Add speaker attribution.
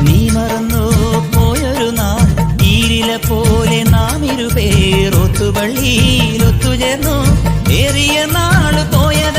Speaker 1: നീ മറന്നു പോയൊരു നാൾ ഈരില പോലെ നാം ഇരുപേർ ഒത്തുപള്ളിയിൽ ഒത്തുചേർന്നു ഏറിയ നാള് പോയത്